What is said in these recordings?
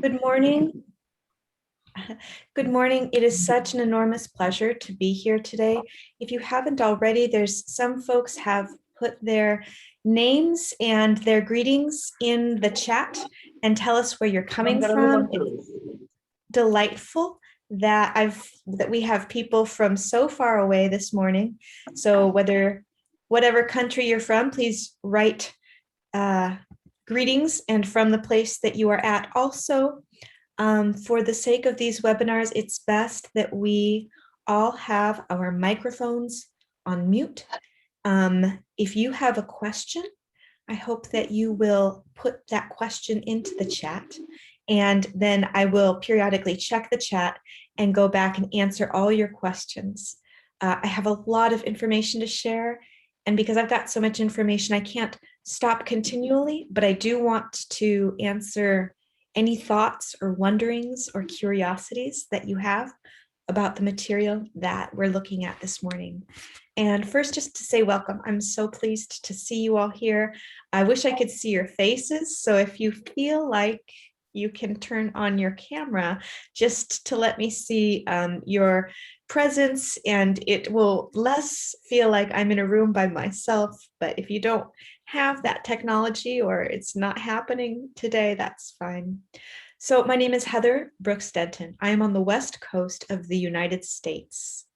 Good morning. Good morning. It is such an enormous pleasure to be here today. If you haven't already, there's some folks have put their names and their greetings in the chat and tell us where you're coming from. It's delightful that we have people from so far away this morning. So whatever country you're from, please write greetings and from the place that you are at. Also, for the sake of these webinars, it's best that we all have our microphones on mute. If you have a question, I hope that you will put that question into the chat, and then I will periodically check the chat and go back and answer all your questions. I have a lot of information to share, and because I've got so much information, I can't stop continually, but I do want to answer any thoughts or wonderings or curiosities that you have about the material that we're looking at this morning. And first, just to say welcome. I'm so pleased to see you all here. I wish I could see your faces. So if you feel like you can turn on your camera just to let me see your presence, and it will less feel like I'm in a room by myself. But if you don't have that technology or it's not happening today, that's fine. So my name is Heather Brooks Denton. I am on the West Coast of the United States.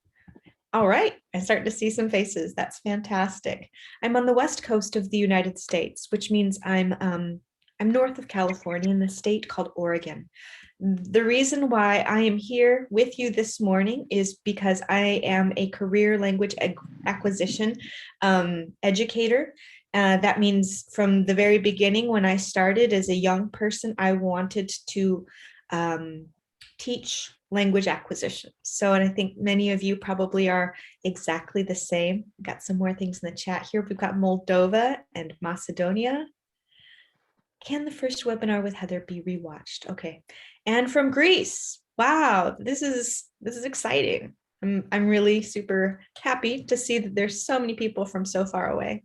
All right, I'm starting to see some faces. That's fantastic. I'm on the West Coast of the United States, which means I'm north of California in the state called Oregon. The reason why I am here with you this morning is because I am a career language acquisition educator. That means from the very beginning, when I started as a young person, I wanted to teach language acquisition. So, and I think many of you probably are exactly the same. Got some more things in the chat here. We've got Moldova and Macedonia. Can the first webinar with Heather be rewatched? Okay. And from Greece. Wow, this is exciting. I'm really super happy to see that there's so many people from so far away.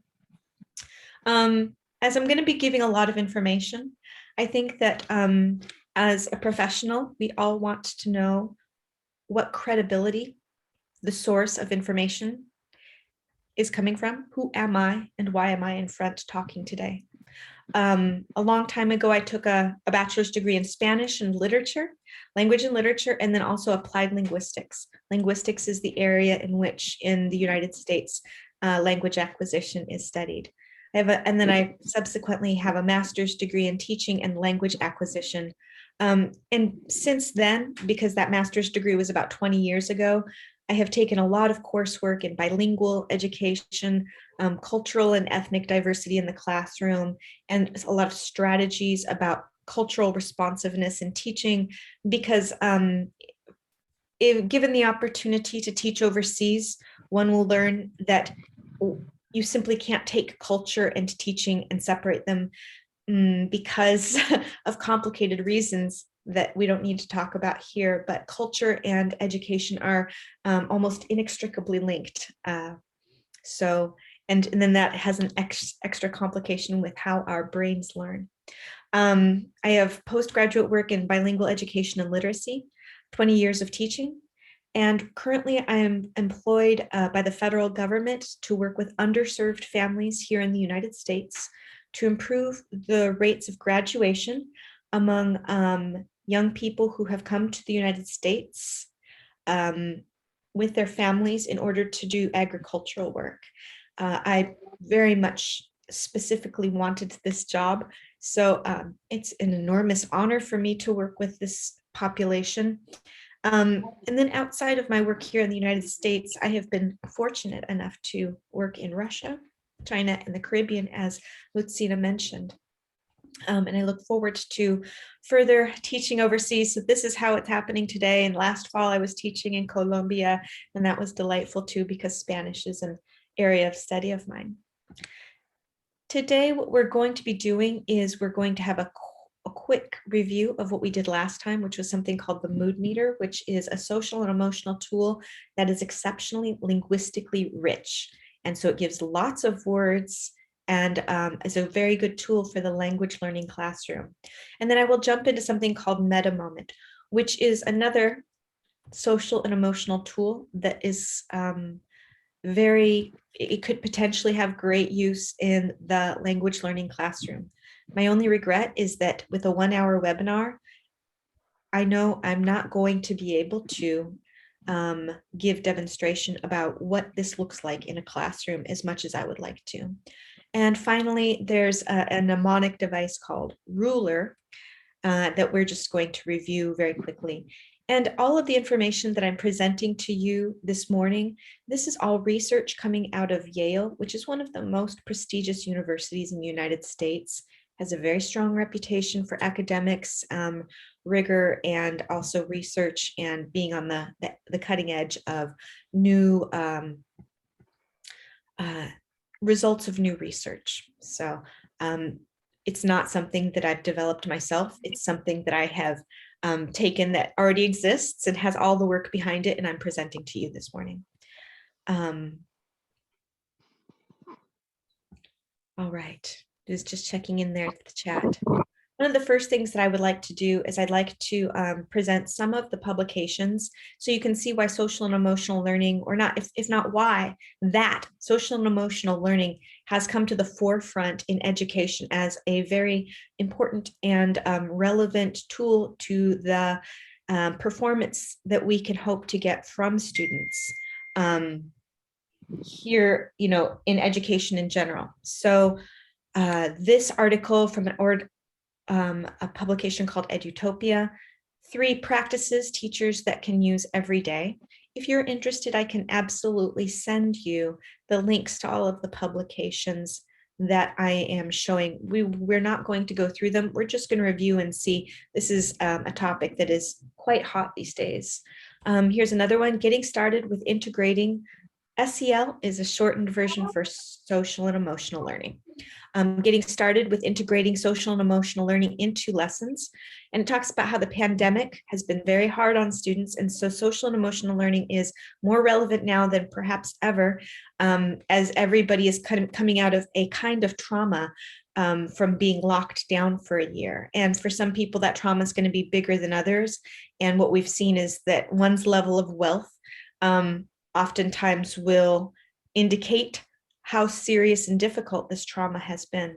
As I'm going to be giving a lot of information, I think that as a professional, we all want to know what credibility the source of information is coming from. Who am I and why am I in front talking today? A long time ago, I took a bachelor's degree in Spanish and literature, language and literature, and then also applied linguistics. Linguistics is the area in which in the United States, language acquisition is studied. And then I subsequently have a master's degree in teaching and language acquisition. And since then, because that master's degree was about 20 years ago, I have taken a lot of coursework in bilingual education, cultural and ethnic diversity in the classroom, and a lot of strategies about cultural responsiveness in teaching, because given the opportunity to teach overseas, one will learn that you simply can't take culture and teaching and separate them because of complicated reasons that we don't need to talk about here, but culture and education are almost inextricably linked. And then that has an extra complication with how our brains learn. I have postgraduate work in bilingual education and literacy, 20 years of teaching, and currently I am employed by the federal government to work with underserved families here in the United States to improve the rates of graduation among young people who have come to the United States with their families in order to do agricultural work. I very much specifically wanted this job, so it's an enormous honor for me to work with this population. And then outside of my work here in the United States, I have been fortunate enough to work in Russia, China, and the Caribbean, as Lutzina mentioned. And I look forward to further teaching overseas. So this is how it's happening today. And last fall, I was teaching in Colombia, and that was delightful too, because Spanish is an area of study of mine. Today, what we're going to be doing is we're going to have a quick review of what we did last time, which was something called the Mood Meter, which is a social and emotional tool that is exceptionally linguistically rich. And so it gives lots of words and is a very good tool for the language learning classroom. And then I will jump into something called Metamoment, which is another social and emotional tool that is it could potentially have great use in the language learning classroom. My only regret is that with a 1-hour webinar, I know I'm not going to be able to give demonstration about what this looks like in a classroom as much as I would like to. And finally, there's a mnemonic device called Ruler that we're just going to review very quickly. And all of the information that I'm presenting to you this morning, this is all research coming out of Yale, which is one of the most prestigious universities in the United States, has a very strong reputation for academics, rigor, and also research and being on the cutting edge of new results of new research. So it's not something that I've developed myself. It's something that I have taken that already exists and has all the work behind it, and I'm presenting to you this morning. All right, just checking in there at the chat. One of the first things that I would like to do is I'd like to present some of the publications so you can see why social and emotional learning, or not, if not why, that social and emotional learning has come to the forefront in education as a very important and relevant tool to the performance that we can hope to get from students here, in education in general. So this article from a publication called Edutopia, 3 practices teachers that can use every day. If you're interested, I can absolutely send you the links to all of the publications that I am showing. We're not going to go through them. We're just going to review and see. This is a topic that is quite hot these days. Here's another one, Getting Started with Integrating. SEL is a shortened version for social and emotional learning. Getting started with integrating social and emotional learning into lessons. And it talks about how the pandemic has been very hard on students. And so social and emotional learning is more relevant now than perhaps ever, as everybody is kind of coming out of a kind of trauma from being locked down for a year. And for some people, that trauma is going to be bigger than others. And what we've seen is that one's level of wealth oftentimes will indicate how serious and difficult this trauma has been.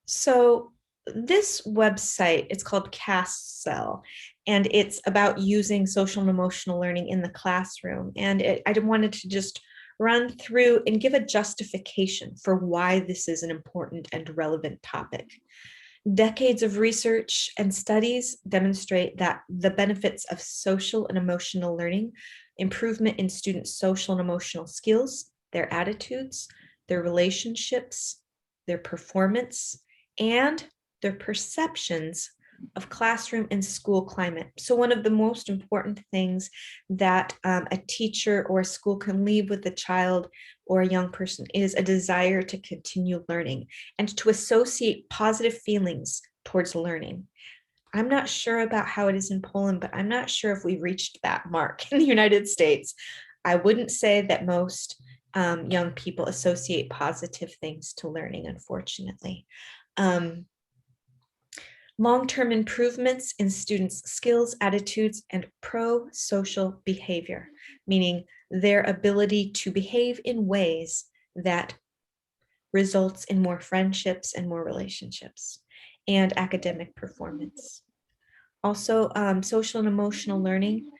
So this website, it's called CASTCEL, and it's about using social and emotional learning in the classroom. And I wanted to just run through and give a justification for why this is an important and relevant topic. Decades of research and studies demonstrate that the benefits of social and emotional learning, improvement in students' social and emotional skills, their attitudes, their relationships, their performance, and their perceptions of classroom and school climate. So one of the most important things that a teacher or a school can leave with a child or a young person is a desire to continue learning and to associate positive feelings towards learning. I'm not sure about how it is in Poland, but I'm not sure if we've reached that mark in the United States. I wouldn't say that most young people associate positive things to learning, unfortunately. Long-term improvements in students' skills, attitudes, and pro-social behavior, meaning their ability to behave in ways that results in more friendships and more relationships, and academic performance. Also, social and emotional learning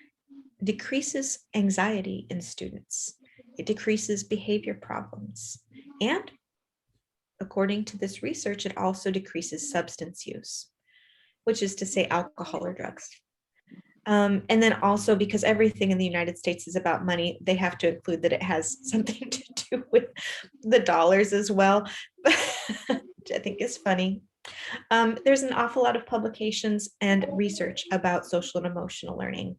decreases anxiety in students. It decreases behavior problems. And according to this research, it also decreases substance use, which is to say alcohol or drugs. And then also, because everything in the United States is about money, they have to include that it has something to do with the dollars as well, which I think is funny. There's an awful lot of publications and research about social and emotional learning.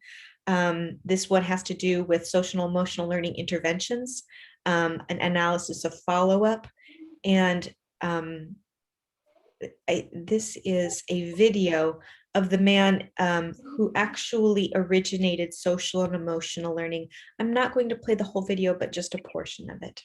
This one has to do with social and emotional learning interventions, an analysis of follow-up, and this is a video of the man who actually originated social and emotional learning. I'm not going to play the whole video, but just a portion of it.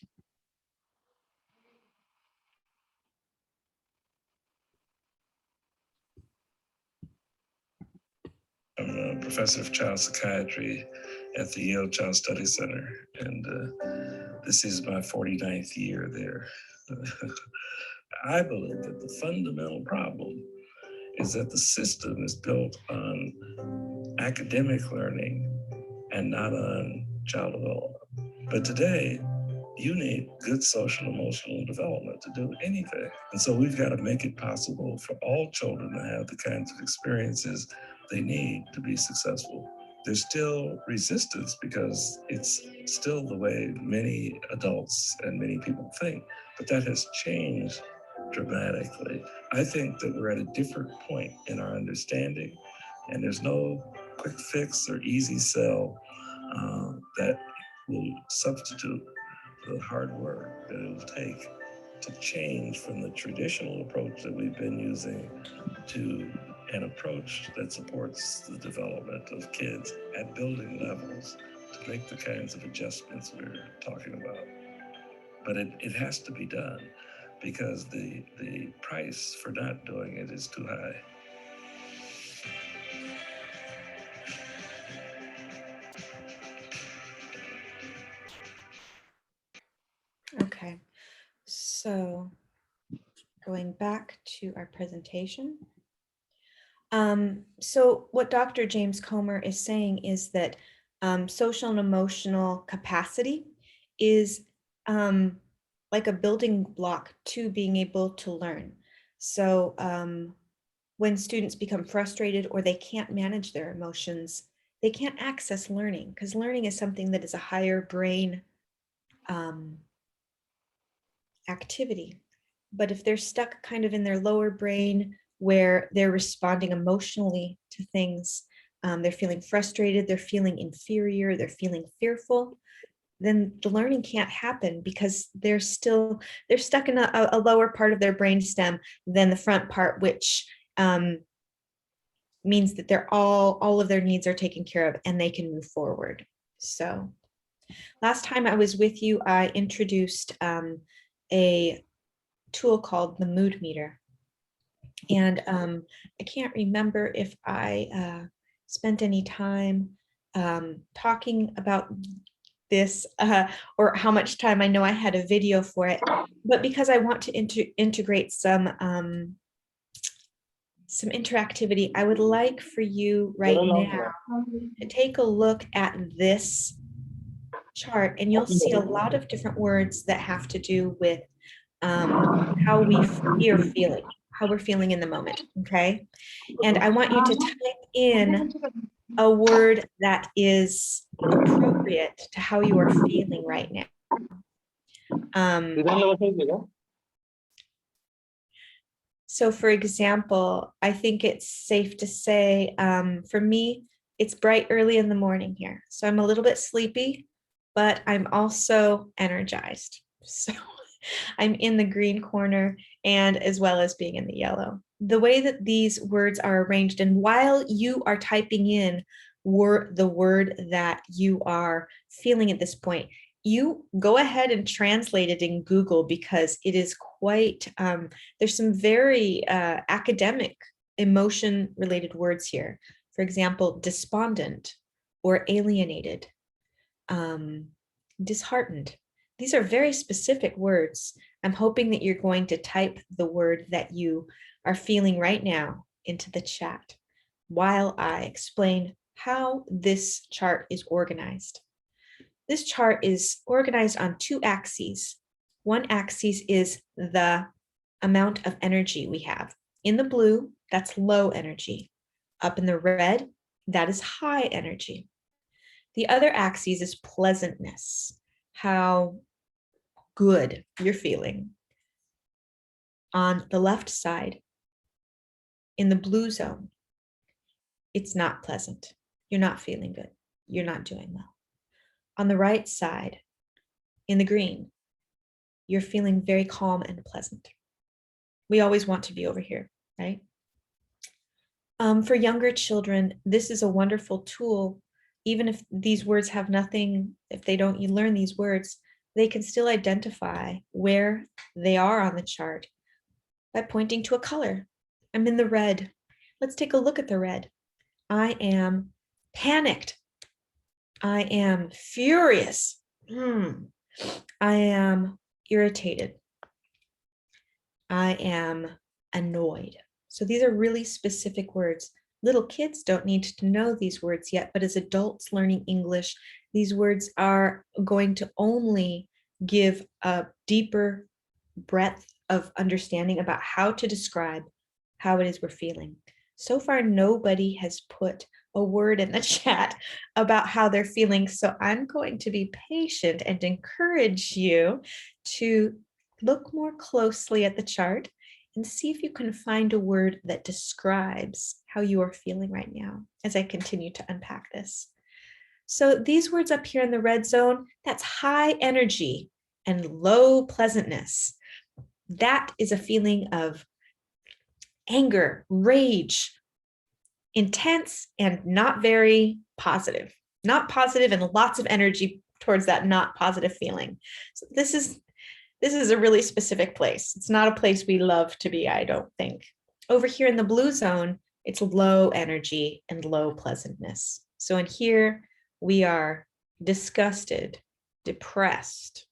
I'm a professor of child psychiatry at the Yale Child Study Center, and this is my 49th year there. I believe that the fundamental problem is that the system is built on academic learning and not on child development. But today, you need good social emotional development to do anything. And so we've got to make it possible for all children to have the kinds of experiences they need to be successful. There's still resistance because it's still the way many adults and many people think, but that has changed dramatically. I think that we're at a different point in our understanding, and there's no quick fix or easy sell that will substitute the hard work that it will take to change from the traditional approach that we've been using to an approach that supports the development of kids at building levels to make the kinds of adjustments we're talking about. But it has to be done because the price for not doing it is too high. Okay, so going back to our presentation. So what Dr. James Comer is saying is that social and emotional capacity is like a building block to being able to learn. So when students become frustrated or they can't manage their emotions, they can't access learning, because learning is something that is a higher brain activity. But if they're stuck kind of in their lower brain where they're responding emotionally to things, they're feeling frustrated, they're feeling inferior, they're feeling fearful, then the learning can't happen because they're stuck in a lower part of their brain stem than the front part, which means that they're all of their needs are taken care of and they can move forward. So last time I was with you, I introduced a tool called the mood meter. And I can't remember if I spent any time talking about this or how much time. I know I had a video for it, but because I want to integrate some interactivity, I would like for you right now to take a look at this chart, and you'll see a lot of different words that have to do with how we're feeling in the moment, okay? And I want you to type in a word that is appropriate to how you are feeling right now. So for example, I think it's safe to say, for me, it's bright early in the morning here. So I'm a little bit sleepy, but I'm also energized. So I'm in the green corner, and as well as being in the yellow. The way that these words are arranged, and while you are typing in the word that you are feeling at this point, you go ahead and translate it in Google, because it is quite, there's some very academic emotion related words here. For example, despondent or alienated, disheartened. These are very specific words. I'm hoping that you're going to type the word that you are feeling right now into the chat while I explain how this chart is organized. This chart is organized on two axes. One axis is the amount of energy we have. In the blue, that's low energy. Up in the red, that is high energy. The other axis is pleasantness, how good you're feeling. On the left side, in the blue zone, it's not pleasant. You're not feeling good. You're not doing well. On the right side, in the green, you're feeling very calm and pleasant. We always want to be over here, right? For younger children, this is a wonderful tool. Even if these words have nothing, if they don't, you learn these words, they can still identify where they are on the chart by pointing to a color. I'm in the red. Let's take a look at the red. I am panicked. I am furious. I am irritated. I am annoyed. So these are really specific words. Little kids don't need to know these words yet, but as adults learning English, these words are going to only give a deeper breadth of understanding about how to describe how it is we're feeling. So far, nobody has put a word in the chat about how they're feeling. So I'm going to be patient and encourage you to look more closely at the chart and see if you can find a word that describes how you are feeling right now as I continue to unpack this. So these words up here in the red zone, that's high energy and low pleasantness. That is a feeling of anger, rage, intense and not very positive. Not positive and lots of energy towards that not positive feeling. So this is a really specific place. It's not a place we love to be, I don't think. Over here in the blue zone, it's low energy and low pleasantness. So in here, we are disgusted, depressed,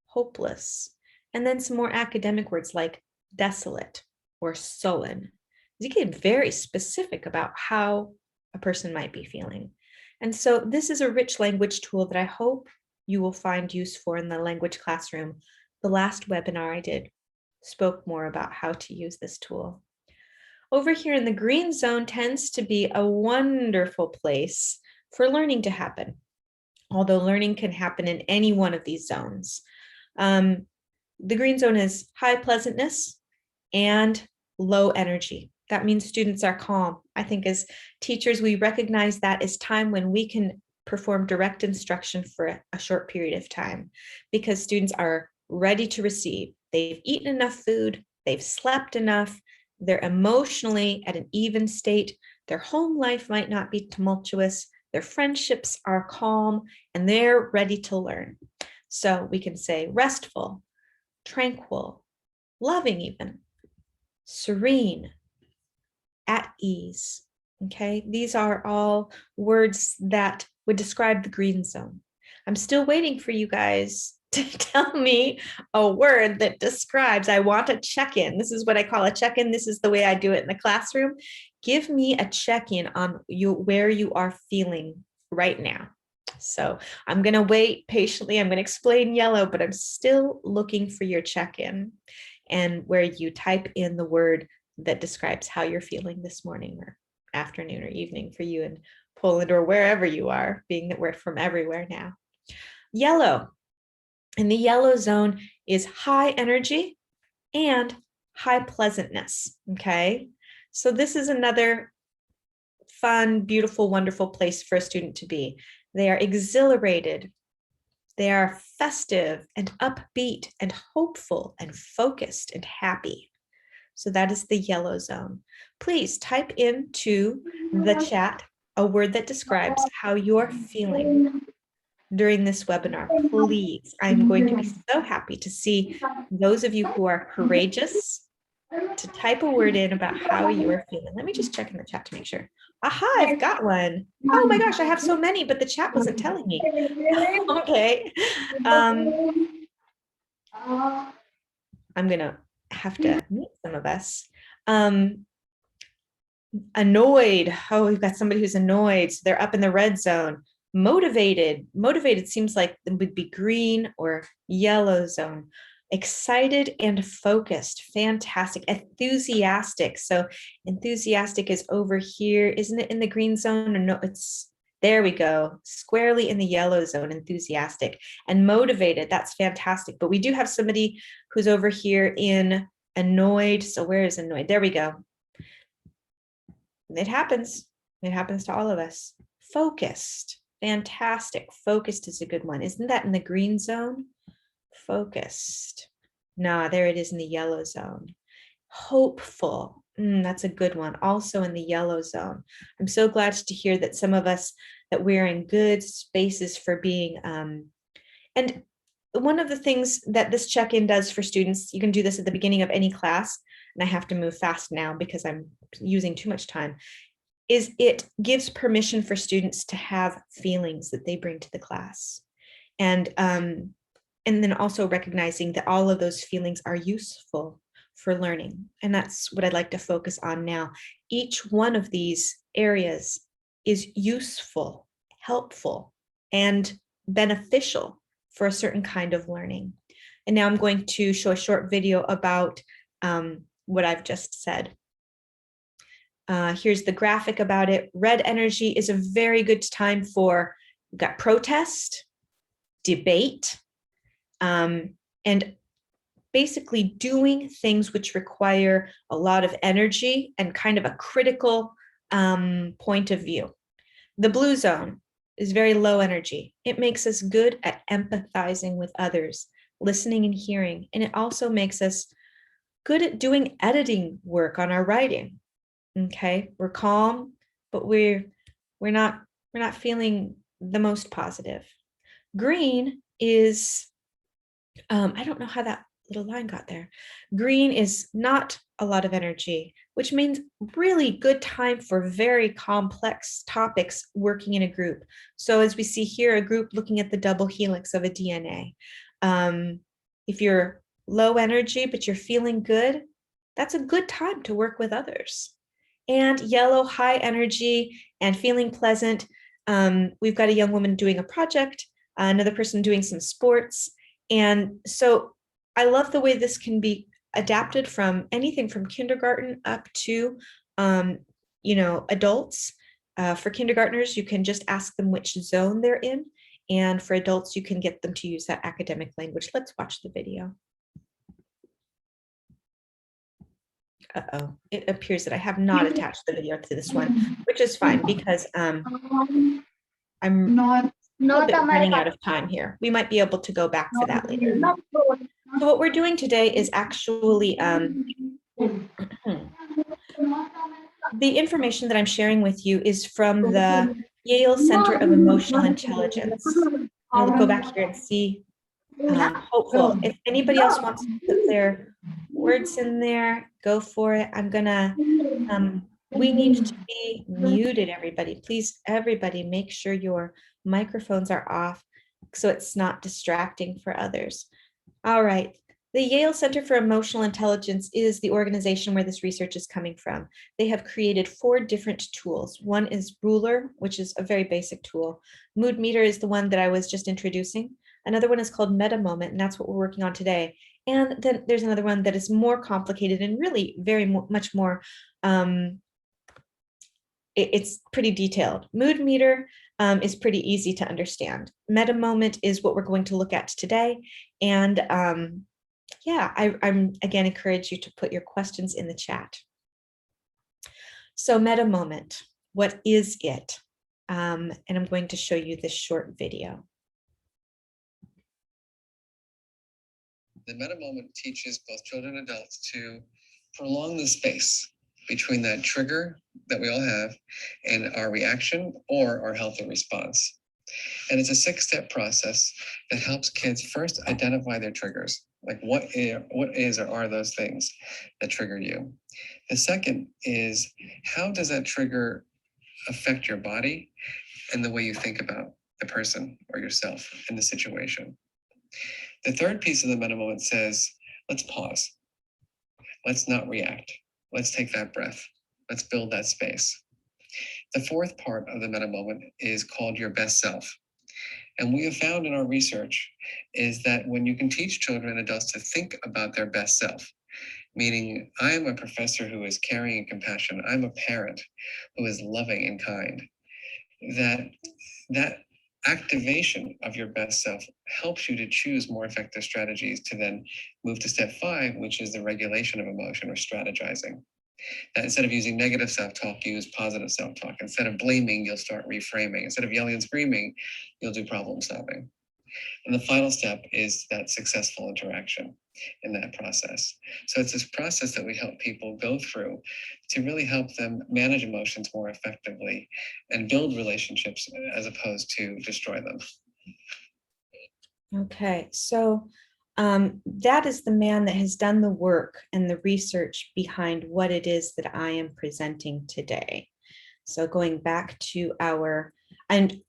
hopeless, and then some more academic words like desolate or sullen. You get very specific about how a person might be feeling. And so this is a rich language tool that I hope you will find use for in the language classroom. The last webinar I did spoke more about how to use this tool. Over here in the green zone tends to be a wonderful place for learning to happen, although learning can happen in any one of these zones. The green zone is high pleasantness and low energy. That means students are calm. I think as teachers, we recognize that as time when we can perform direct instruction for a short period of time because students are ready to receive. They've eaten enough food, they've slept enough, they're emotionally at an even state, their home life might not be tumultuous, their friendships are calm, and they're ready to learn. So we can say restful, tranquil, loving even, serene, at ease. Okay, these are all words that would describe the green zone. I'm still waiting for you guys to tell me a word that describes, I want a check-in. This is what I call a check-in. This is the way I do it in the classroom. Give me a check-in on where you are feeling right now. So I'm going to wait patiently. I'm going to explain yellow, but I'm still looking for your check-in and where you type in the word that describes how you're feeling this morning or afternoon or evening for you in Poland or wherever you are, being that we're from everywhere now. Yellow. And the yellow zone is high energy and high pleasantness. Okay. So this is another fun, beautiful, wonderful place for a student to be. They are exhilarated. They are festive and upbeat and hopeful and focused and happy. So that is the yellow zone. Please type into the chat a word that describes how you're feeling during this webinar. Please, I'm going to be so happy to see those of you who are courageous to type a word in about how you are feeling. Let me just check in the chat to make sure. Aha, I've got one. Oh my gosh, I have so many, but the chat wasn't telling me. Okay. I'm gonna have to meet some of us. Annoyed. Oh, we've got somebody who's annoyed. So they're up in the red zone. Motivated. Motivated seems like it would be green or yellow zone. Excited and focused. Fantastic. Enthusiastic. So enthusiastic is over here. Isn't it in the green zone? Or no, it's there we go. Squarely in the yellow zone, enthusiastic. And motivated. That's fantastic. But we do have somebody who's over here in annoyed. So where is annoyed? There we go. It happens. It happens to all of us. Focused. Fantastic. Focused is a good one. Isn't that in the green zone? Focused. Nah, there it is in the yellow zone. hopeful. That's a good one. Also in the yellow zone. I'm so glad to hear that some of us, that we're in good spaces for being. And one of the things that this check-in does for students, you can do this at the beginning of any class, and I have to move fast now because I'm using too much time, is it gives permission for students to have feelings that they bring to the class. And then also recognizing that all of those feelings are useful for learning. And that's what I'd like to focus on now. Each one of these areas is useful, helpful, and beneficial for a certain kind of learning. And now I'm going to show a short video about what I've just said. Here's the graphic about it. Red energy is a very good time for, we've got protest, debate, and basically doing things which require a lot of energy and kind of a critical point of view. The blue zone is very low energy. It makes us good at empathizing with others, listening and hearing, and it also makes us good at doing editing work on our writing. Okay, we're calm, but we're not feeling the most positive. Green is I don't know how that little line got there. Green is not a lot of energy, which means really good time for very complex topics working in a group. So as we see here, a group looking at the double helix of a DNA. If you're low energy, but you're feeling good, that's a good time to work with others. And yellow, high energy and feeling pleasant. We've got a young woman doing a project, another person doing some sports. And so I love the way this can be adapted from anything from kindergarten up to, adults. For kindergartners, you can just ask them which zone they're in. And for adults, you can get them to use that academic language. Let's watch the video. Uh-oh, it appears that I have not attached the video to this one, which is fine because I'm a little bit running out of time here. We might be able to go back for that later. So what we're doing today is actually the information that I'm sharing with you is from the Yale Center of Emotional Intelligence. I'll go back here and see hopeful. If anybody else wants to put their words in there, go for it. I'm gonna, we need to be muted, everybody. Please, everybody, make sure your microphones are off so it's not distracting for others. All right. The Yale Center for Emotional Intelligence is the organization where this research is coming from. They have created 4 different tools. One is Ruler, which is a very basic tool. Mood Meter is the one that I was just introducing. Another one is called Metamoment, and that's what we're working on today. And then there's another one that is more complicated and really very much more, it's pretty detailed. Mood Meter is pretty easy to understand. Metamoment is what we're going to look at today. And yeah, I'm again encourage you to put your questions in the chat. So Metamoment, what is it? And I'm going to show you this short video. The Metamoment teaches both children and adults to prolong the space between that trigger that we all have and our reaction or our healthy response. And it's a 6-step process that helps kids first identify their triggers, like what is or are those things that trigger you. The second is, how does that trigger affect your body and the way you think about the person or yourself in the situation. The third piece of the Metamoment says, let's pause. Let's not react. Let's take that breath. Let's build that space. The fourth part of the Metamoment is called your best self. And we have found in our research is that when you can teach children and adults to think about their best self, meaning I am a professor who is caring and compassionate, I'm a parent who is loving and kind, that activation of your best self helps you to choose more effective strategies to then move to step 5, which is the regulation of emotion or strategizing. That instead of using negative self-talk, you use positive self-talk. Instead of blaming, you'll start reframing. Instead of yelling and screaming, you'll do problem solving. And the final step is that successful interaction in that process. So it's this process that we help people go through to really help them manage emotions more effectively and build relationships as opposed to destroy them. Okay, so that is the man that has done the work and the research behind what it is that I am presenting today. So going back to and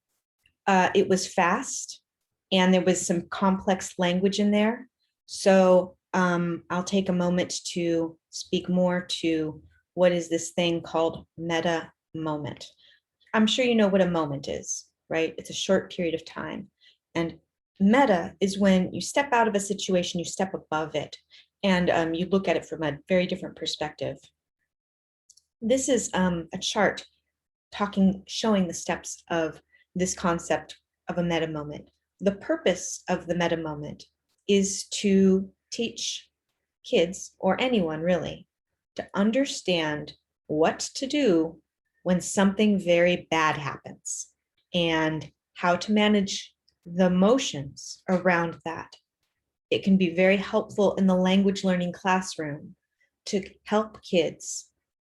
it was fast and there was some complex language in there. So I'll take a moment to speak more to what is this thing called meta moment. I'm sure you know what a moment is, right? It's a short period of time. And meta is when you step out of a situation, you step above it, and you look at it from a very different perspective. This is a chart showing the steps of this concept of a meta moment. The purpose of the meta moment is to teach kids, or anyone really, to understand what to do when something very bad happens and how to manage the emotions around that. It can be very helpful in the language learning classroom to help kids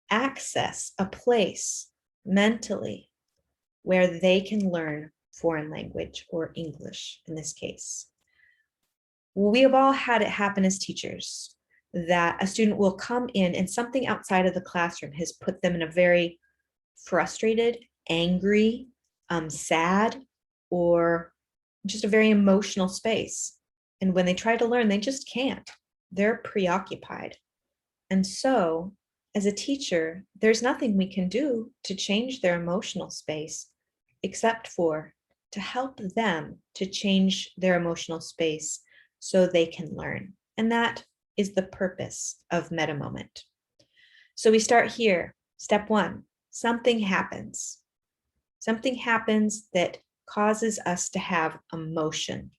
access a place mentally where they can learn foreign language, or English in this case. We have all had it happen as teachers that a student will come in and something outside of the classroom has put them in a very frustrated, angry, sad, or just a very emotional space. And when they try to learn, they just can't. They're preoccupied. And so, as a teacher, there's nothing we can do to change their emotional space except for to help them to change their emotional space so they can learn. And that is the purpose of Metamoment. So we start here. Step one, something happens. Something happens that causes us to have emotion.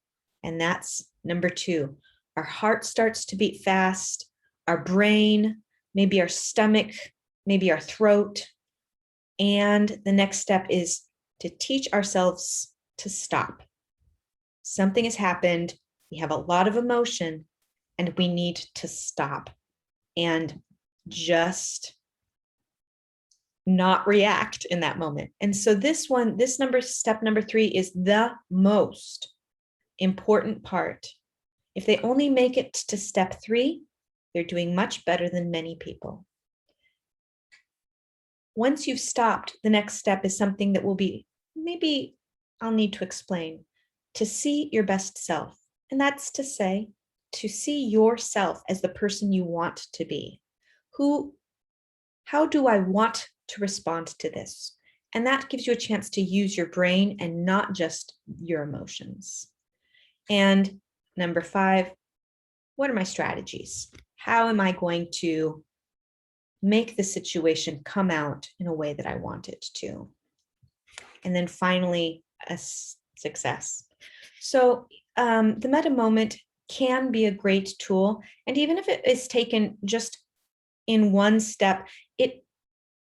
And that's number two. Our heart starts to beat fast, our brain, maybe our stomach, maybe our throat. And the next step is to teach ourselves to stop. Something has happened. We have a lot of emotion and we need to stop and just not react in that moment. And so step number 3 is the most important part. If they only make it to step 3, they're doing much better than many people. Once you've stopped, the next step is something that will be, maybe I'll need to explain, to see your best self. And that's to say, to see yourself as the person you want to be. How do I want to respond to this? And that gives you a chance to use your brain and not just your emotions. And number 5, what are my strategies? How am I going to make the situation come out in a way that I want it to? And then finally, a success. So the meta moment can be a great tool. And even if it is taken just in one step, it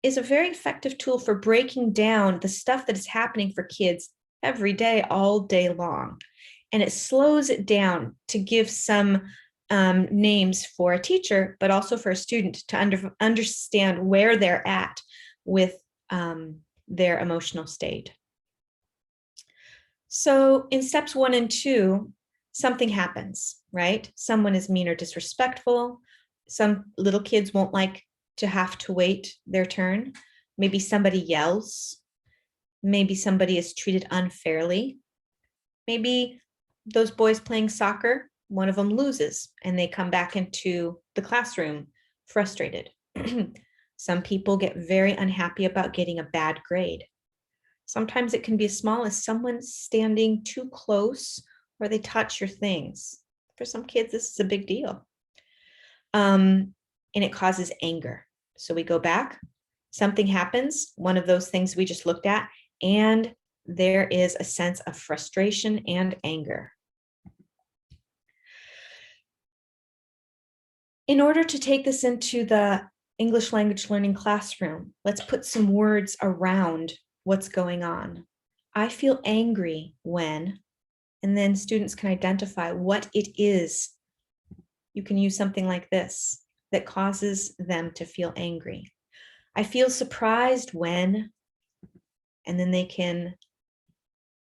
is a very effective tool for breaking down the stuff that is happening for kids every day, all day long. And it slows it down to give some names for a teacher, but also for a student to understand where they're at with their emotional state. So in steps 1 and 2, something happens, right? Someone is mean or disrespectful. Some little kids won't like to have to wait their turn. Maybe somebody yells. Maybe somebody is treated unfairly. Maybe those boys playing soccer, one of them loses and they come back into the classroom frustrated. Some people get very unhappy about getting a bad grade. Sometimes it can be as small as someone standing too close or they touch your things. For some kids, this is a big deal. And it causes anger. So we go back, something happens, one of those things we just looked at, and there is a sense of frustration and anger. In order to take this into the English language learning classroom, let's put some words around what's going on. I feel angry when, And then students can identify what it is. You can use something like this that causes them to feel angry. I feel surprised when, and then they can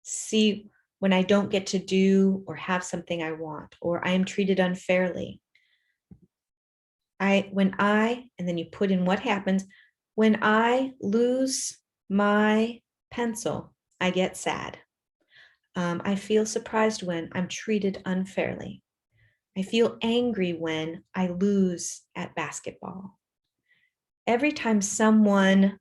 see when I don't get to do or have something I want, or I am treated unfairly. And then you put in what happens. When I lose my pencil, I get sad. I feel surprised when I'm treated unfairly. I feel angry when I lose at basketball. Every time someone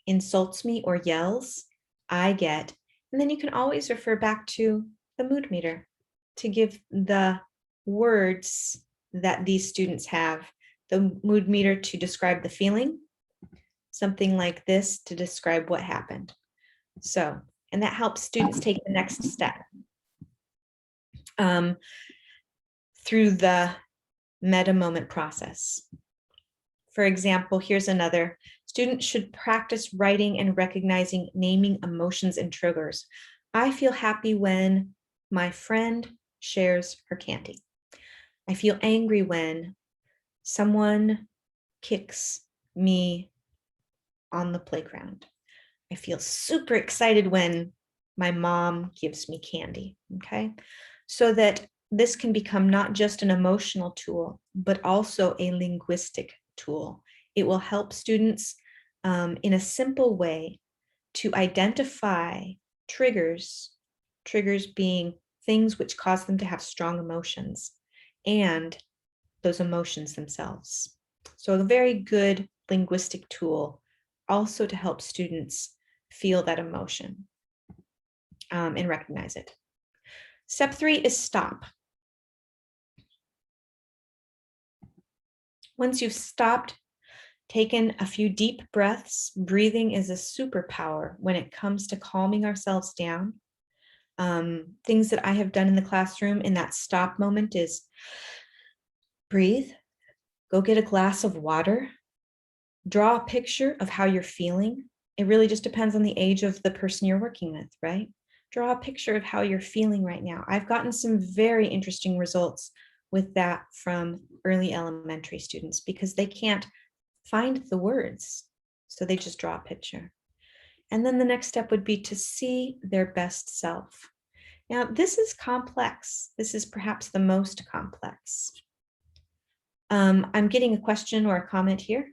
insults me or yells, I get, and then you can always refer back to the mood meter to give the words that these students have. The mood meter to describe the feeling, something like this to describe what happened. So, and that helps students take the next step through the Metamoment process. For example, here's another. Students should practice writing and recognizing naming emotions and triggers. I feel happy when my friend shares her candy. I feel angry when someone kicks me on the playground. I feel super excited when my mom gives me candy, okay? So that this can become not just an emotional tool, but also a linguistic tool. It will help students in a simple way to identify triggers being things which cause them to have strong emotions, and those emotions themselves. So a very good linguistic tool also to help students feel that emotion and recognize it. Step 3 is stop. Once you've stopped, taken a few deep breaths, breathing is a superpower when it comes to calming ourselves down. Things that I have done in the classroom in that stop moment is breathe, go get a glass of water, draw a picture of how you're feeling. It really just depends on the age of the person you're working with, right? Draw a picture of how you're feeling right now. I've gotten some very interesting results with that from early elementary students because they can't find the words. So they just draw a picture. And then the next step would be to see their best self. Now, this is complex. This is perhaps the most complex. I'm getting a question or a comment here.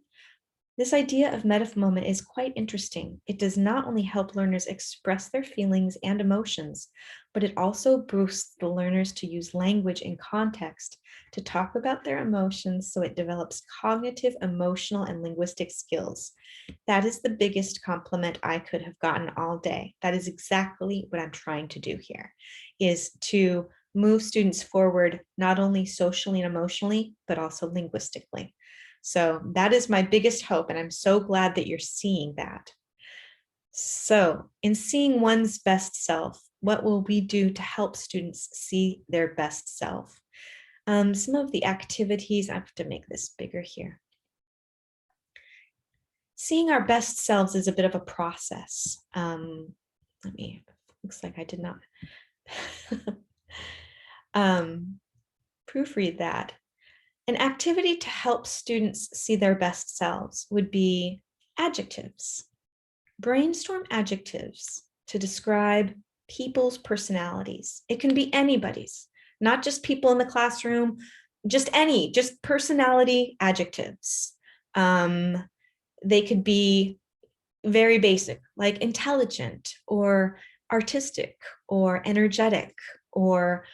This idea of Metamoment is quite interesting. It does not only help learners express their feelings and emotions, but it also boosts the learners to use language and context to talk about their emotions, so it develops cognitive, emotional, and linguistic skills. That is the biggest compliment I could have gotten all day. That is exactly what I'm trying to do here, is to move students forward, not only socially and emotionally, but also linguistically. So that is my biggest hope, and I'm so glad that you're seeing that. So in seeing one's best self, what will we do to help students see their best self? Some of the activities, I have to make this bigger here. Seeing our best selves is a bit of a process. Looks like I did not proofread that. An activity to help students see their best selves would be adjectives. Brainstorm adjectives to describe people's personalities. It can be anybody's, not just people in the classroom, just personality adjectives. They could be very basic, like intelligent or artistic or energetic or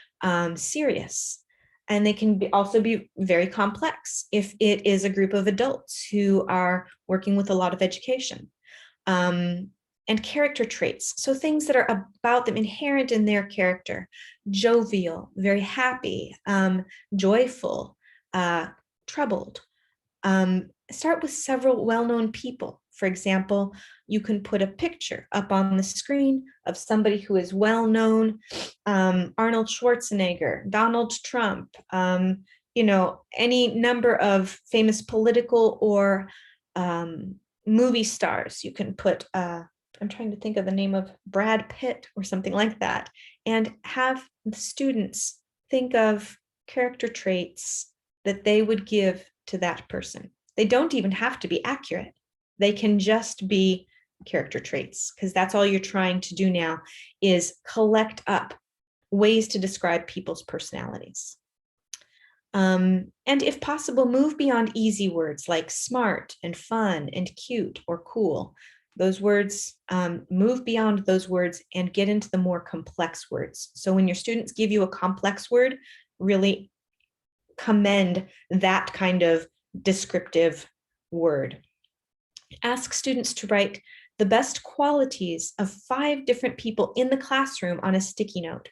serious. And they can also be very complex if it is a group of adults who are working with a lot of education. And character traits, so things that are about them, inherent in their character: jovial, very happy, joyful, troubled. Start with several well-known people. For example, you can put a picture up on the screen of somebody who is well-known, Arnold Schwarzenegger, Donald Trump, any number of famous political or movie stars. You can put a I'm trying to think of the name of Brad Pitt or something like that, and have the students think of character traits that they would give to that person. They don't even have to be accurate. They can just be character traits, because that's all you're trying to do now, is collect up ways to describe people's personalities. And if possible, move beyond easy words like smart and fun and cute or cool. Those words, move beyond those words and get into the more complex words. So when your students give you a complex word, really commend that kind of descriptive word. Ask students to write the best qualities of 5 different people in the classroom on a sticky note.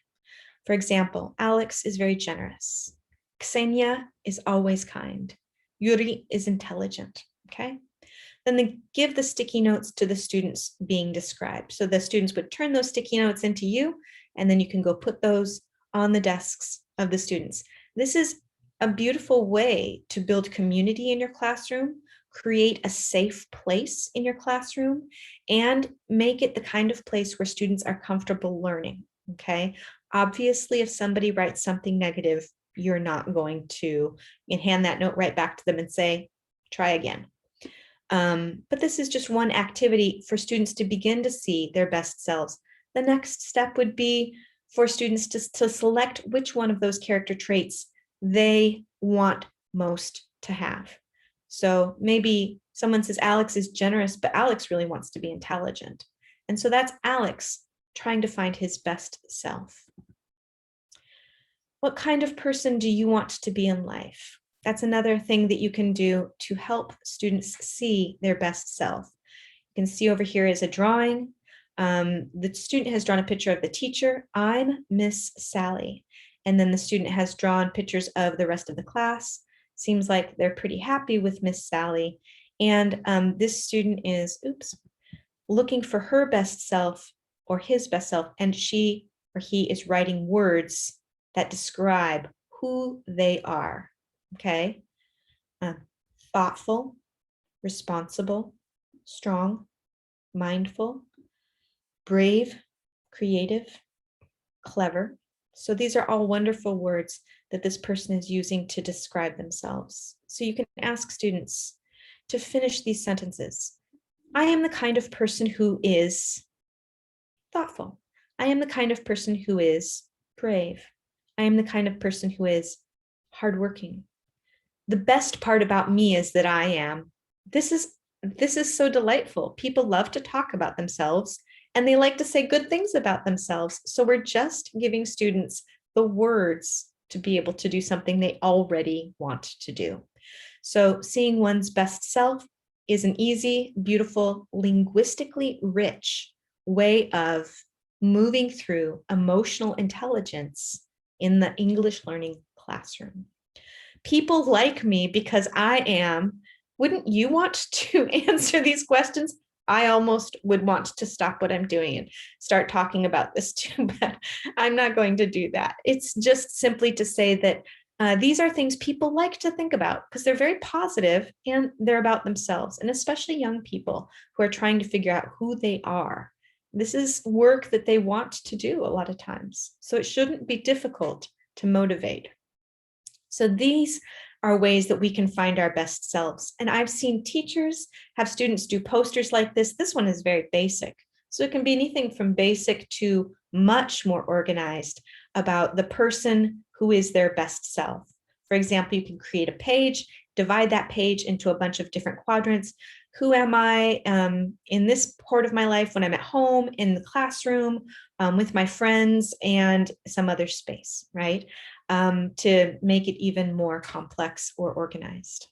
For example, Alex is very generous. Ksenia is always kind. Yuri is intelligent, okay? Then they give the sticky notes to the students being described. So the students would turn those sticky notes into you, and then you can go put those on the desks of the students. This is a beautiful way to build community in your classroom, create a safe place in your classroom, and make it the kind of place where students are comfortable learning, okay? Obviously, if somebody writes something negative, you're not going to hand that note right back to them and say, try again. But this is just one activity for students to begin to see their best selves. The next step would be for students to select which one of those character traits they want most to have. So maybe someone says Alex is generous, but Alex really wants to be intelligent. And so that's Alex trying to find his best self. What kind of person do you want to be in life? That's another thing that you can do to help students see their best self. You can see over here is a drawing. The student has drawn a picture of the teacher. I'm Miss Sally. And then the student has drawn pictures of the rest of the class. Seems like they're pretty happy with Miss Sally. And this student is, looking for her best self or his best self, and she or he is writing words that describe who they are, okay? Thoughtful, responsible, strong, mindful, brave, creative, clever. So these are all wonderful words that this person is using to describe themselves. So you can ask students to finish these sentences. I am the kind of person who is thoughtful. I am the kind of person who is brave. I am the kind of person who is hardworking. The best part about me is that I am. This is so delightful. People love to talk about themselves, and they like to say good things about themselves. So we're just giving students the words to be able to do something they already want to do. So seeing one's best self is an easy, beautiful, linguistically rich way of moving through emotional intelligence in the English learning classroom. People like me because I am. Wouldn't you want to answer these questions? I almost would want to stop what I'm doing and start talking about this too, but I'm not going to do that. It's just simply to say that these are things people like to think about because they're very positive and they're about themselves, and especially young people who are trying to figure out who they are. This is work that they want to do a lot of times, so it shouldn't be difficult to motivate. So these are ways that we can find our best selves. And I've seen teachers have students do posters like this. This one is very basic. So it can be anything from basic to much more organized about the person who is their best self. For example, you can create a page, divide that page into a bunch of different quadrants. Who am I in this part of my life when I'm at home, in the classroom, with my friends, and some other space, right? To make it even more complex or organized.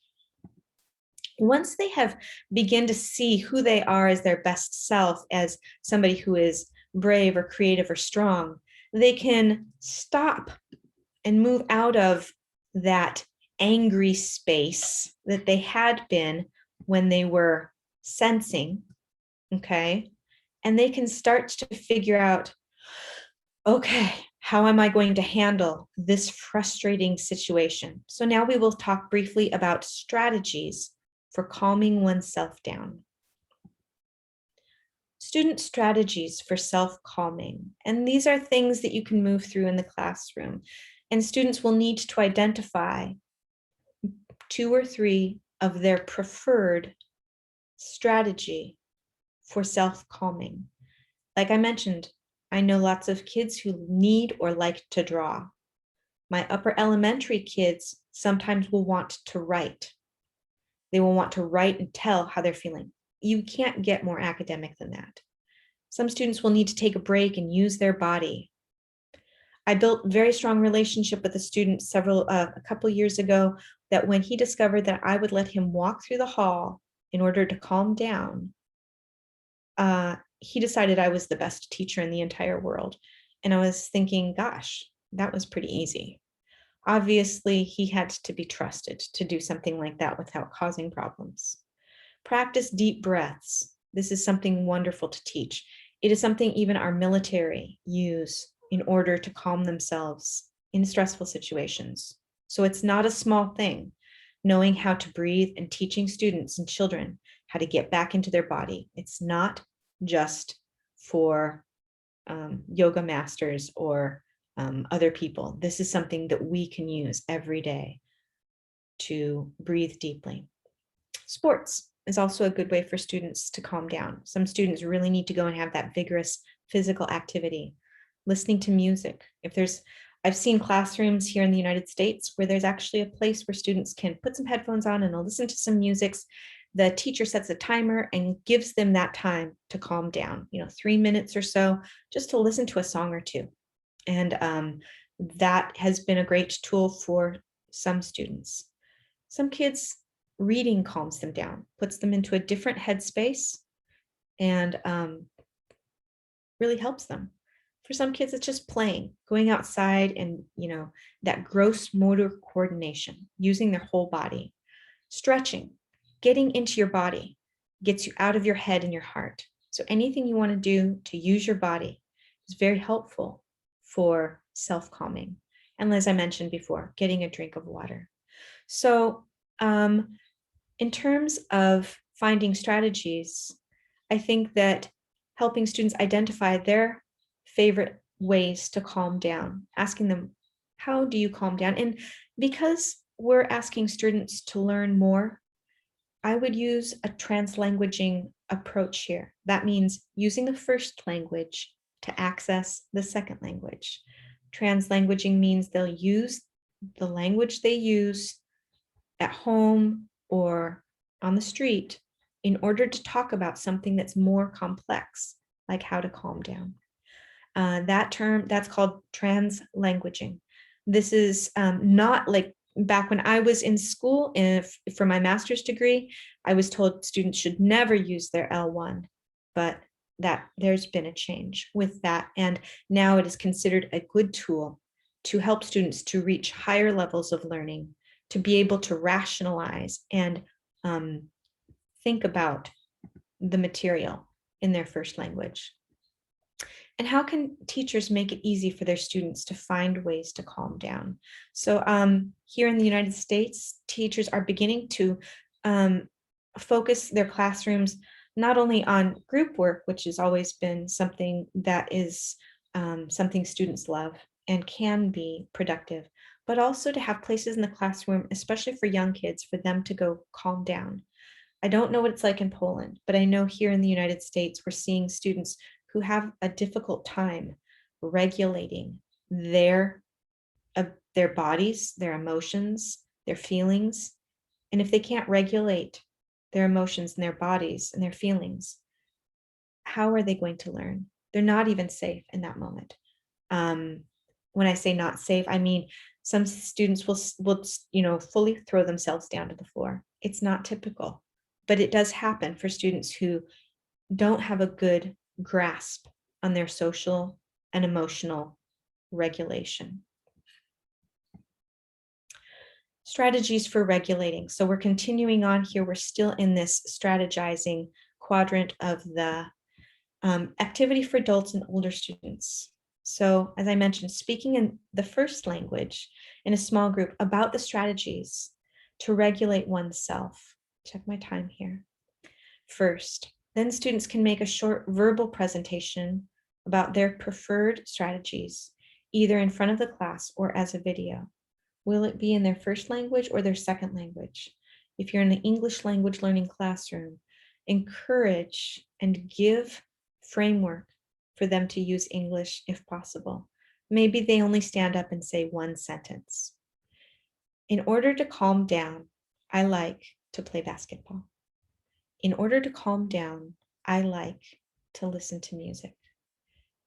Once they have begun to see who they are as their best self, as somebody who is brave or creative or strong, they can stop and move out of that angry space that they had been when they were sensing, okay? And they can start to figure out, okay, how am I going to handle this frustrating situation? So now we will talk briefly about strategies for calming oneself down. student strategies for self-calming. And these are things that you can move through in the classroom. And students will need to identify 2 or 3 of their preferred strategy for self-calming. Like I mentioned, I know lots of kids who need or like to draw. My upper elementary kids sometimes will want to write. They will want to write and tell how they're feeling. You can't get more academic than that. Some students will need to take a break and use their body. I built a very strong relationship with a student a couple years ago, that when he discovered that I would let him walk through the hall in order to calm down, he decided I was the best teacher in the entire world. And I was thinking, gosh, that was pretty easy. Obviously, he had to be trusted to do something like that without causing problems. Practice deep breaths. This is something wonderful to teach. It is something even our military use in order to calm themselves in stressful situations. So it's not a small thing, knowing how to breathe and teaching students and children how to get back into their body. It's not just for yoga masters or other people. This is something that we can use every day to breathe deeply. Sports is also a good way for students to calm down. Some students really need to go and have that vigorous physical activity. Listening to music. I've seen classrooms here in the United States where there's actually a place where students can put some headphones on and they'll listen to some music. The teacher sets a timer and gives them that time to calm down, 3 minutes or so, just to listen to a song or two. And that has been a great tool for some students. Some kids, reading calms them down, puts them into a different headspace, and really helps them. For some kids, it's just playing, going outside, and that gross motor coordination, using their whole body. Stretching, getting into your body, gets you out of your head and your heart. So anything you want to do to use your body is very helpful for self-calming. And as I mentioned before, getting a drink of water. So in terms of finding strategies, I think that helping students identify their favorite ways to calm down, asking them, how do you calm down? And because we're asking students to learn more, I would use a translanguaging approach here. That means using the first language to access the second language. Translanguaging means they'll use the language they use at home or on the street in order to talk about something that's more complex, like how to calm down. That's called translanguaging. This is not like back when I was in school for my master's degree, I was told students should never use their L1, but there's been a change with that. And now it is considered a good tool to help students to reach higher levels of learning, to be able to rationalize and think about the material in their first language. And how can teachers make it easy for their students to find ways to calm down? So here in the United States, teachers are beginning to focus their classrooms not only on group work, which has always been something that is something students love and can be productive, but also to have places in the classroom, especially for young kids, for them to go calm down. I don't know what it's like in Poland, but I know here in the United States, we're seeing students who have a difficult time regulating their bodies, their emotions, their feelings. And if they can't regulate their emotions and their bodies and their feelings, how are they going to learn? They're not even safe in that moment. When I say not safe, I mean some students will fully throw themselves down to the floor. It's not typical, but it does happen for students who don't have a good grasp on their social and emotional regulation. Strategies for regulating. So we're continuing on here. We're still in this strategizing quadrant of the activity for adults and older students. So as I mentioned, speaking in the first language in a small group about the strategies to regulate oneself. Check my time here. First, Then students can make a short verbal presentation about their preferred strategies, either in front of the class or as a video. Will it be in their first language or their second language? If you're in an English language learning classroom, encourage and give framework for them to use English if possible. Maybe they only stand up and say one sentence. In order to calm down, I like to play basketball. In order to calm down, I like to listen to music.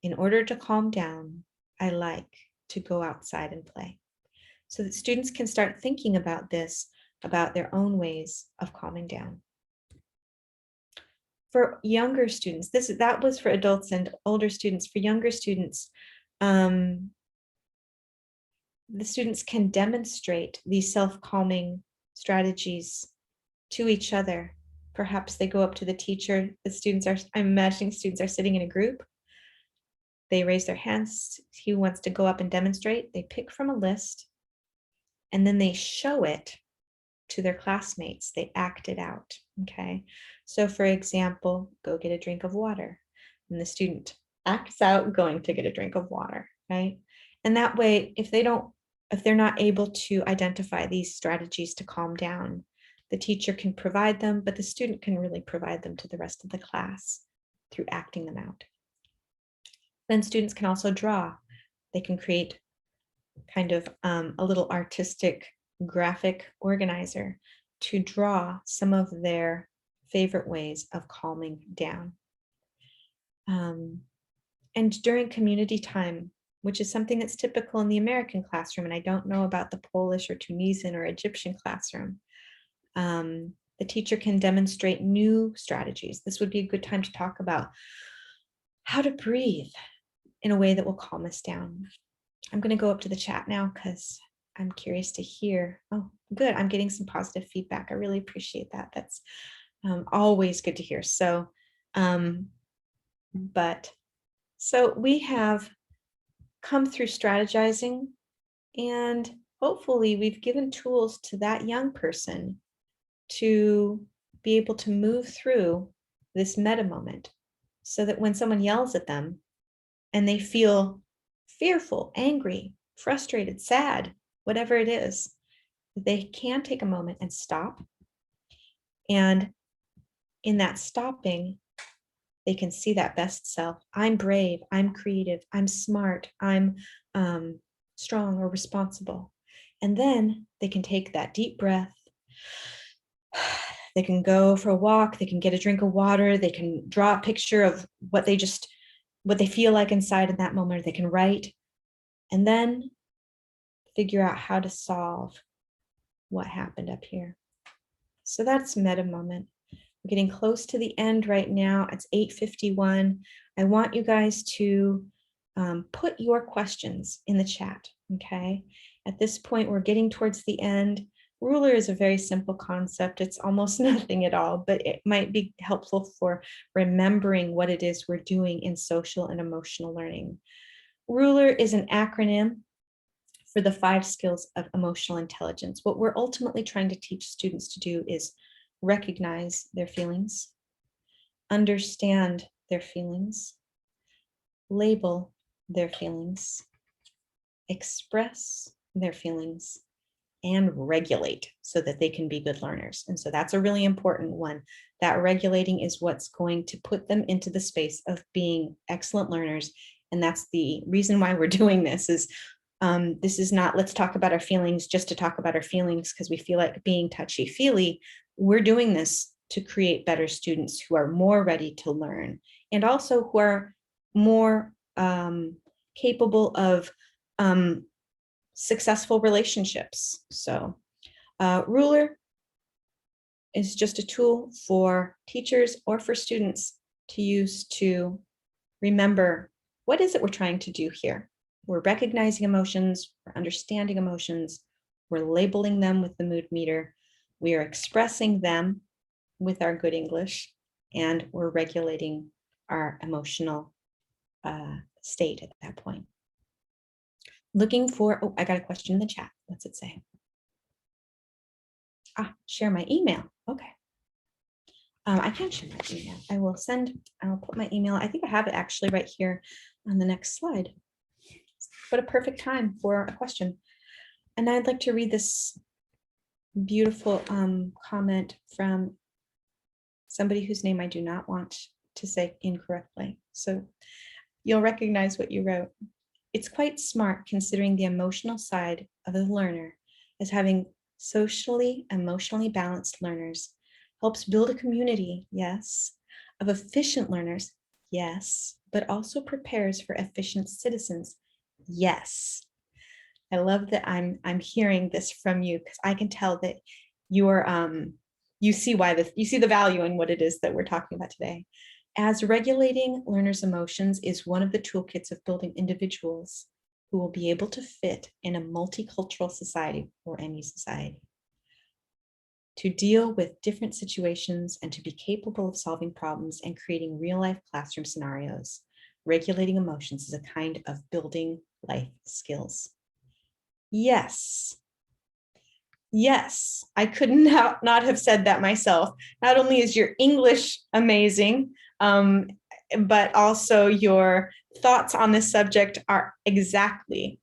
In order to calm down, I like to go outside and play. So that students can start thinking about this, about their own ways of calming down. For younger students, that was for adults and older students. For younger students, the students can demonstrate these self-calming strategies to each other. Perhaps they go up to the teacher. I'm imagining students are sitting in a group. They raise their hands. Who wants to go up and demonstrate? They pick from a list, and then they show it to their classmates. They act it out, okay? So for example, go get a drink of water. And the student acts out going to get a drink of water, right? And that way, if they're not able to identify these strategies to calm down, the teacher can provide them, but the student can really provide them to the rest of the class through acting them out. Then students can also draw. They can create kind of a little artistic graphic organizer to draw some of their favorite ways of calming down. And during community time, which is something that's typical in the American classroom, and I don't know about the Polish or Tunisian or Egyptian classroom, the teacher can demonstrate new strategies. This would be a good time to talk about how to breathe in a way that will calm us down. I'm going to go up to the chat now because I'm curious to hear. Oh, good. I'm getting some positive feedback. I really appreciate that. That's always good to hear. So we have come through strategizing, and hopefully we've given tools to that young person to be able to move through this meta moment, so that when someone yells at them and they feel fearful, angry, frustrated, sad, whatever it is, they can take a moment and stop. And in that stopping, they can see that best self. I'm brave, I'm creative, I'm smart, I'm strong or responsible. And then they can take that deep breath. They can go for a walk, they can get a drink of water, they can draw a picture of what they feel like inside in that moment. They can write, and then figure out how to solve what happened up here. So that's meta moment. We're getting close to the end right now. It's 8:51. I want you guys to put your questions in the chat, okay? At this point, we're getting towards the end. Ruler is a very simple concept. It's almost nothing at all, but it might be helpful for remembering what it is we're doing in social and emotional learning. Ruler is an acronym for the 5 skills of emotional intelligence. What we're ultimately trying to teach students to do is recognize their feelings, understand their feelings, label their feelings, express their feelings, and regulate so that they can be good learners. And so that's a really important one. That regulating is what's going to put them into the space of being excellent learners. And that's the reason why we're doing this is not let's talk about our feelings just to talk about our feelings because we feel like being touchy-feely. We're doing this to create better students who are more ready to learn and also who are more capable of successful relationships. So Ruler is just a tool for teachers or for students to use to remember what is it we're trying to do here. We're recognizing emotions, we're understanding emotions, we're labeling them with the mood meter, we are expressing them with our good English, and we're regulating our emotional state at that point. Looking for, oh, I got a question in the chat. What's it say? Share my email. Okay. I can share my email. I'll put my email. I think I have it actually right here on the next slide. What a perfect time for a question. And I'd like to read this beautiful comment from somebody whose name I do not want to say incorrectly. So you'll recognize what you wrote. It's quite smart considering the emotional side of the learner as having socially, emotionally balanced learners helps build a community, yes, of efficient learners, yes, but also prepares for efficient citizens, yes. I love that I'm hearing this from you because I can tell that you're you see the value in what it is that we're talking about today. As regulating learners' emotions is one of the toolkits of building individuals who will be able to fit in a multicultural society or any society. To deal with different situations and to be capable of solving problems and creating real-life classroom scenarios, regulating emotions is a kind of building life skills. Yes. Yes, I could not have said that myself. Not only is your English amazing, but also your thoughts on this subject are exactly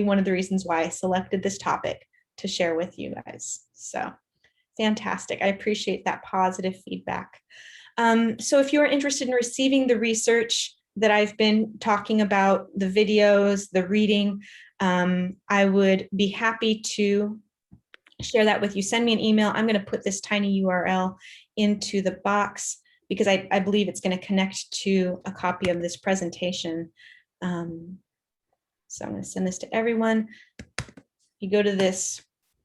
one of the reasons why I selected this topic to share with you guys. So fantastic. I appreciate that positive feedback. So if you're interested in receiving the research that I've been talking about, the videos, the reading, I would be happy to share that with you. Send me an email. I'm going to put this tiny URL into the box because I believe it's going to connect to a copy of this presentation. So I'm going to send this to everyone. You go to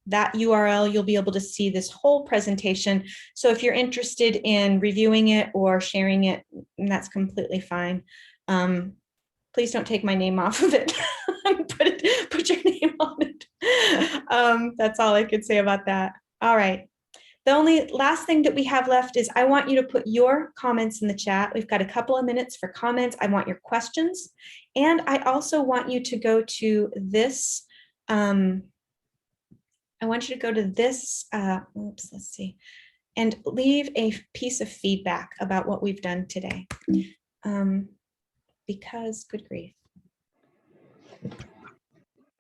that URL, you'll be able to see this whole presentation. So if you're interested in reviewing it or sharing it, that's completely fine. Please don't take my name off of it. put your name on it. That's all I could say about that. All right. The only last thing that we have left is I want you to put your comments in the chat. We've got a couple of minutes for comments. I want your questions. And I also want you to go to this. I want you to go to this, let's see, and leave a piece of feedback about what we've done today. Because, good grief.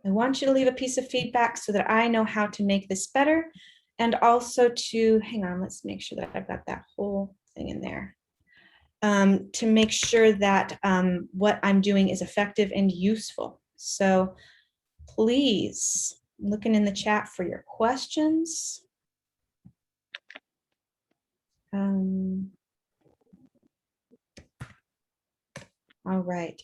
I want you to leave a piece of feedback so that I know how to make this better. And also to, hang on, let's make sure that I've got that whole thing in there. To make sure that what I'm doing is effective and useful. So please, I'm looking in the chat for your questions. All right.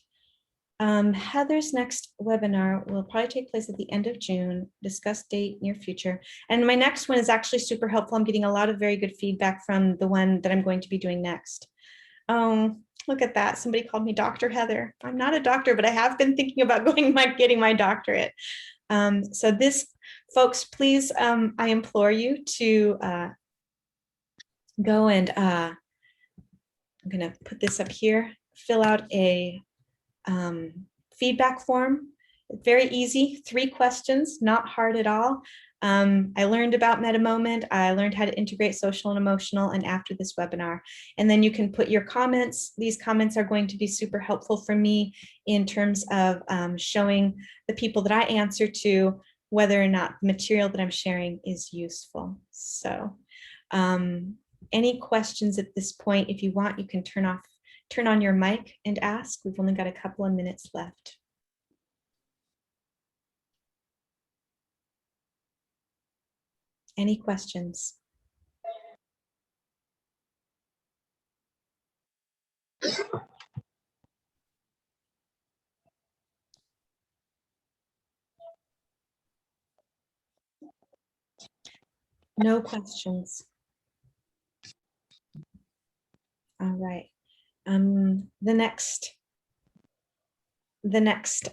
Heather's next webinar will probably take place at the end of June, discuss date, near future. And my next one is actually super helpful. I'm getting a lot of very good feedback from the one that I'm going to be doing next. Look at that. Somebody called me Dr. Heather. I'm not a doctor, but I have been thinking about getting my doctorate. So this, folks, please, I implore you to go and I'm going to put this up here, fill out a feedback form. Very easy, 3 questions, not hard at all. I learned about Metamoment. I learned how to integrate social and emotional and after this webinar. And then you can put your comments. These comments are going to be super helpful for me in terms of showing the people that I answer to whether or not the material that I'm sharing is useful. So any questions at this point, if you want, you can turn on your mic and ask. We've only got a couple of minutes left. Any questions? No questions. All right. The next the next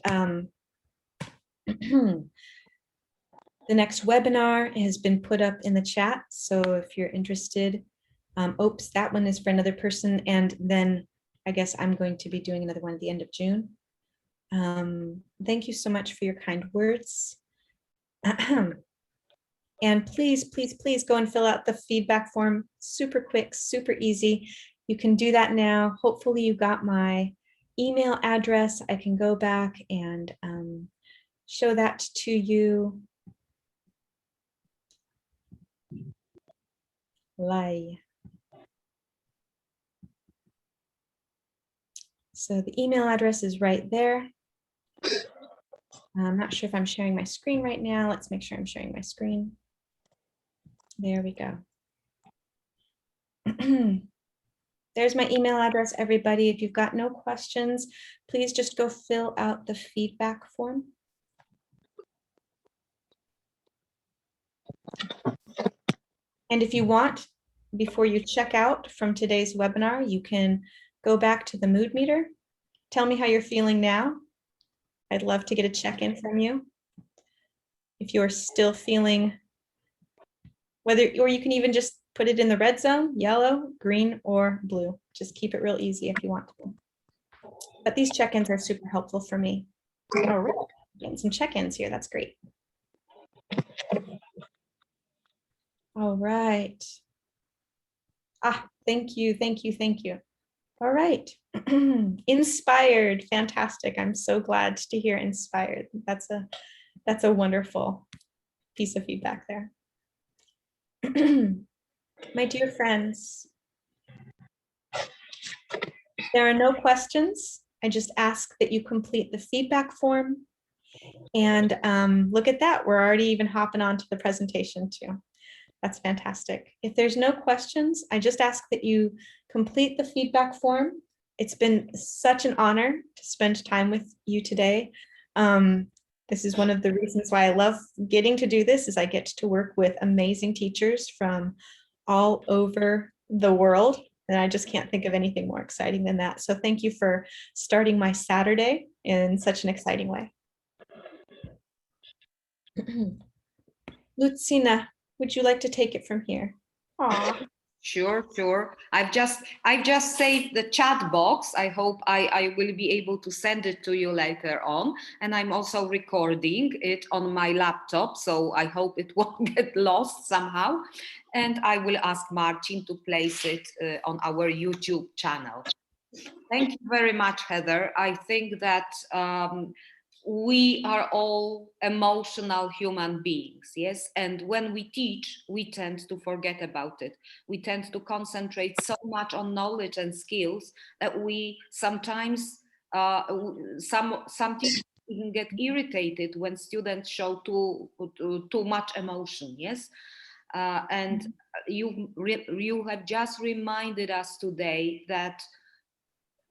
webinar has been put up in the chat. So if you're interested, oops, that one is for another person. And then I guess I'm going to be doing another one at the end of June. Thank you so much for your kind words. And please, please, please go and fill out the feedback form. Super quick, super easy. You can do that now. Hopefully you got my email address. I can go back and show that to you. Lai. So the email address is right there. I'm not sure if I'm sharing my screen right now. Let's make sure I'm sharing my screen. There we go. There's my email address, everybody. If you've got no questions, please just go fill out the feedback form. And if you want, before you check out from today's webinar, you can go back to the mood meter. Tell me how you're feeling now. I'd love to get a check-in from you. If you're still feeling, or you can even just put it in the red zone, yellow, green, or blue. Just keep it real easy if you want to. But these check-ins are super helpful for me. All right, getting some check-ins here. That's great. All right. Thank you, thank you, thank you. All right. Inspired, fantastic. I'm so glad to hear inspired. That's a wonderful piece of feedback there. My dear friends, there are no questions. I just ask that you complete the feedback form. And look at that, we're already even hopping on to the presentation too. That's fantastic. If there's no questions, I just ask that you complete the feedback form. It's been such an honor to spend time with you today. This is one of the reasons why I love getting to do this, is I get to work with amazing teachers from all over the world. And I just can't think of anything more exciting than that. So thank you for starting my Saturday in such an exciting way. Lucina, would you like to take it from here? Aww. Sure, sure. I've just saved the chat box. I hope I will be able to send it to you later on. And I'm also recording it on my laptop, so I hope it won't get lost somehow. And I will ask Marcin to place it on our YouTube channel. Thank you very much, Heather. I think that we are all emotional human beings, yes? And when we teach, we tend to forget about it. We tend to concentrate so much on knowledge and skills that we sometimes, some teachers even get irritated when students show too much emotion, yes? And you have just reminded us today that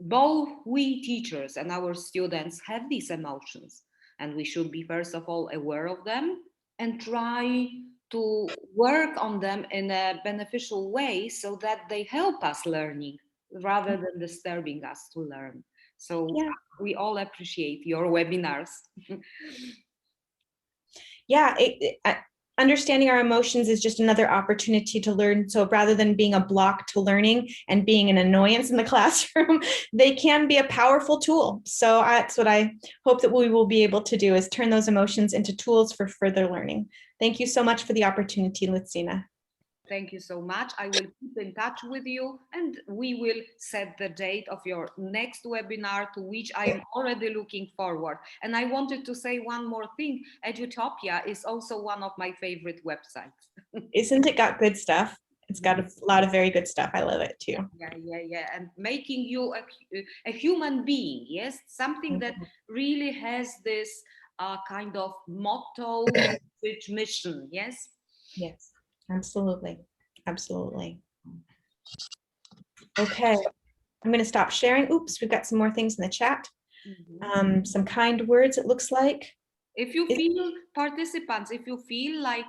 both we teachers and our students have these emotions, and we should be first of all aware of them and try to work on them in a beneficial way so that they help us learning rather than disturbing us to learn. So yeah, we all appreciate your webinars. Yeah, understanding our emotions is just another opportunity to learn. So rather than being a block to learning and being an annoyance in the classroom, they can be a powerful tool. So that's what I hope that we will be able to do, is turn those emotions into tools for further learning. Thank you so much for the opportunity, Lucina. Thank you so much. I will keep in touch with you, and we will set the date of your next webinar, to which I am already looking forward. And I wanted to say one more thing. Edutopia is also one of my favorite websites. Isn't it got good stuff? It's got a lot of very good stuff. I love it too. Yeah. And making you a human being, yes? Something that really has this kind of motto, message, mission, yes? Yes. Absolutely. Absolutely. Okay. I'm going to stop sharing. Oops, we've got some more things in the chat. Some kind words, it looks like. If you feel, participants, if you feel like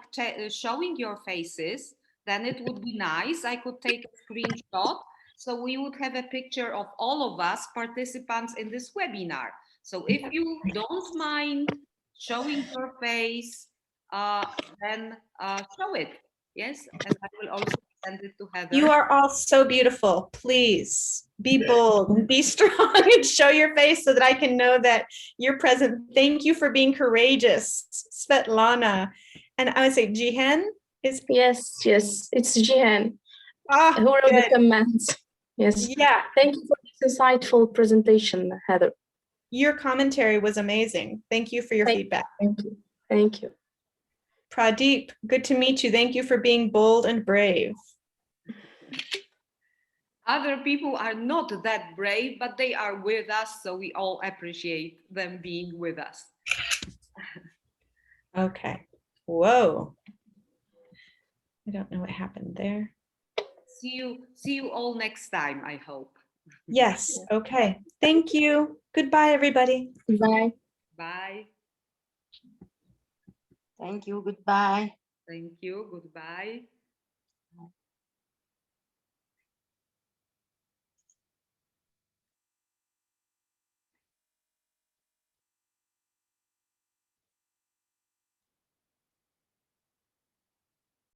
showing your faces, then it would be nice. I could take a screenshot, so we would have a picture of all of us participants in this webinar. So if you don't mind showing your face, then show it. Yes, and I will also send it to Heather. You are all so beautiful. Please be bold and be strong and show your face so that I can know that you're present. Thank you for being courageous, Svetlana And I would say Jihan is, Yes, it's Jihan who wrote the good. comments. Yes. Yeah, Thank you for this insightful presentation, Heather. your commentary was amazing. Thank you for your feedback. Thank you. Thank you. Pradeep, good to meet you. Thank you for being bold and brave. Other people are not that brave, but they are with us, so we all appreciate them being with us. Okay. Whoa. I don't know what happened there. See you all next time, I hope. Yes. Okay. Thank you. Goodbye, everybody. Bye. Bye. Thank you. Goodbye. Thank you. Goodbye.